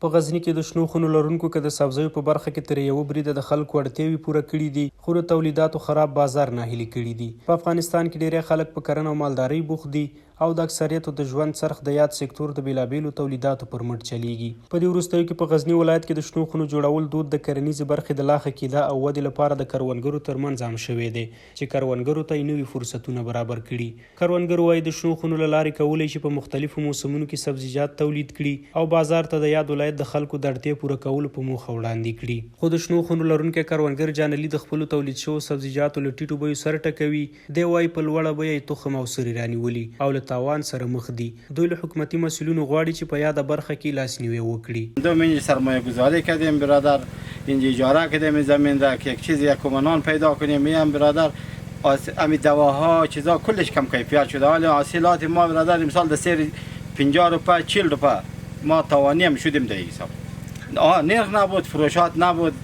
په غزني کې د شنو خونو لرونکو که د سبزیو په برخه کې تر یوه بریده د خلکو اړتیاوې پوره کړي دي، خو د تولیداتو خراب بازار ناهیلي کړي دي. په افغانستان کې ډیری خلک په کرنه او مالدارۍ بوخت دي او د اکثریتو د ژوند څرخ د یاد سکتور د بیلابیلو تولیداتو پر مټ چلیږي. په دې وروستیو کې په غزني ولایت کې د شنو خونو جوړول دود د کرنیزې برخې د لاښه کیده او ودې لپاره د کروندګرو ترمنځ عام شوی دی چې کروندګرو ته یې نوي فرصتونه برابر کړي. کروندګر وایي د شنو خونو له لارې کولی شي په مختلفو موسمونو کې سبزیجات تولید کړي او بازار ته د یاد ولایت د خلکو د اړتیا پوره کولو په موخه وړاندې کړي. خو د شنو خونو لرونکی کروندګر جانلي د خپلو تولید شوو سبزیجاتو له ټیټو بیو سر ټکوي. دی وایي په لوړه بیه یې تخم او سرې رانیولي او له تاوان سره مخ دي. دوی له حکومتي مسئولینو غواړي چې په یاده برخه کې لاسنیوی وکړي. دوم اینجا سرمایه گذاری کردیم برادر، اینجا اجاره کردیم زمین را که یک چیزی یک کمانان پیدا کنیم. میام برادر امی دواها چیزا کلش کم کیفیت شده. حالا حاصلات ما برادر مثال در سیر 50 روپه 40 روپه ما توانیم شدیم در حساب. نرخ نبود، فروشات نبود،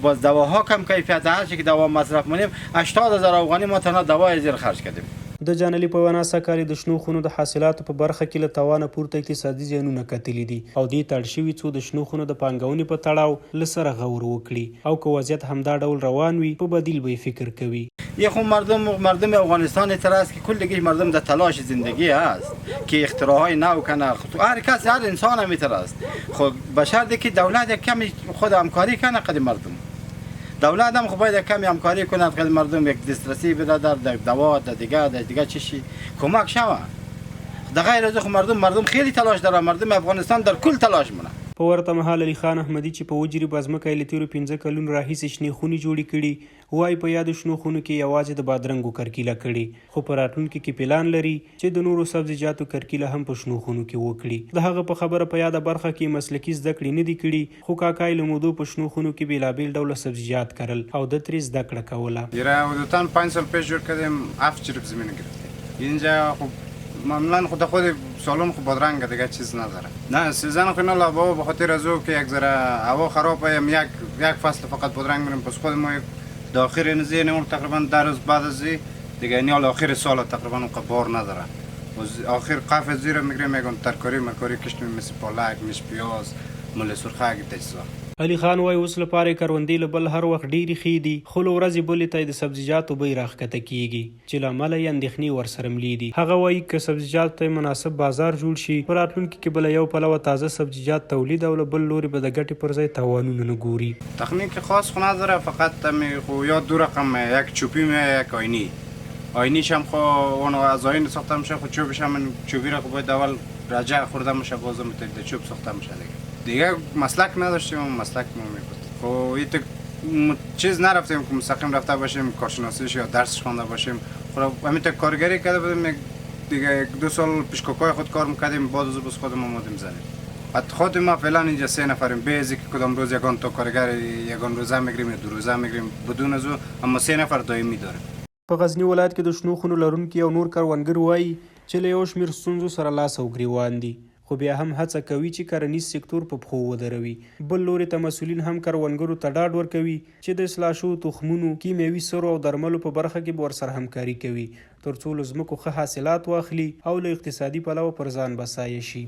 باز دواها کم کیفیت. هر چی که دوا مصرف کنیم 80,000 افغانی ما تنها دوای زیر خرج کردیم. د جانلي په وینا سږکال د شنو خونو د حاصلاتو په برخه کې له توانه پورته اقتصادي زیانونه کتلي دي او دې ته اړ شوي څو د شنو خونو د پانګونې په تړاو له سره غور وکړي او که وضعیت همدا ډول روان وي په بدیل به یې فکر کوي. یه خو مردم افغانستان اعتراض است که کلگیش مردم در تلاش زندگی است که اختراعهای نو کنه. هر کس هر انسان هم اعتراض است. خب به شرطی که دولت یک کمی خود همکاری کنه قد مردم. دولت هم خب باید کمی همکاری کنه قد مردم یک دسترسی بده در دوا در دیگه چیزی کمک شوه. در غیر از مردم خیلی تلاش داره. مردم افغانستان در کل تلاش مونه. په ورته مهال علي خان احمدي چې په وجري بازمکه یې له تېرو 15 کلونو راهیسې شنې خونې جوړې کړي وایي په یادو شنو خونو کې یوازې د بادرنګو کرکیله کړې، خو په راتلونکي کې پلان لري چې د نورو سبزیجاتو کرکیله هم په شنو خونو کې وکړي. د هغه په خبره په یاده برخه کې مسلکي زده کړې نه دي کړي، خو کاکا یې له مودو په شنو خونو کې بیلابیل ډوله سبزیجات کرل او د ترې زده کړه کوله. حدوداً 5 سال پیش جور کردیم 7 چرب زمین گرفتیم. اینجا خب معمولا خود سالن خب بادرنگ دیگه چیز نداره. نه سیزن خیلی لابا به خاطر از او که یک ذره هوا خرابه یک فصل فقط بادرنگ میریم. پس خود ما داخل نزی نمور تقریبا در روز بعد از دیگه نیال آخر سال تقریبا اون بار نداره. آخر قفل زیر میگیریم میگن ترکاری مکاری کشتیم مثل پالک، مش پیاز، مل سرخه گیتیسا. علي خان وایي اوس لپاره کروندې له بل هر وخت ډېرې ښې دي، خو له ورځې بلې ته د سبزیجاتو بیې راښکته کېږي چې له امله یې اندېښنې ورسره ملې دي. هغه وایي که سبزیجاتو ته مناسب بازار جوړ شي په راتلونکي کې به له یو پلوه تازه سبزیجات تولید او له بل لوري به د ګټې پر ځای تاوانونه نه ګوري. تخنیک خاص خو نداره، فقط خو یا دو رقم یک چوبی یک آینی. آینیش هم خو اون از آینه ساخته میشه، خو چوبش هم چوبی را خو باید اول رجع خورده میشه باز میتونه چوب ساخته میشه دیگه مسلک نداشتیم و مسلک ما میگفت. خب این چیز نرفتیم که مستقیم رفته باشیم کارشناسیش یا درسش خوانده باشیم. خب همین تا کارگری کرده بودیم دیگه 2 سال پیش کوکای خود کار میکردیم بعد از بس خودمون اومدیم زدیم. بعد خود ما فعلا اینجا 3 نفریم بیزی که کدام روز یگان تا کارگر یگان روزه میگیریم یا 2 روزه میگیریم بدون از اما 3 نفر دائمی داریم. په غزنی ولایت کې د شنو خونو لرونکي او نور کروندګر وایي چې له یو شمېر ستونزو سره لاس او ګریوان دي، خو بیا هم هڅه کوي چې کرنیز سکتور په پښو ودروي. بل لوري ته مسؤلین هم کروندګرو ته ډاډ ورکوي چې د اصلاح شوو تخمونو، کیمیاوي سرو او درملو په برخه کې به ورسره همکاري کوي تر څو له ځمکو ښه حاصلات واخلي او له اقتصادي پلوه پر ځان بسایه شي.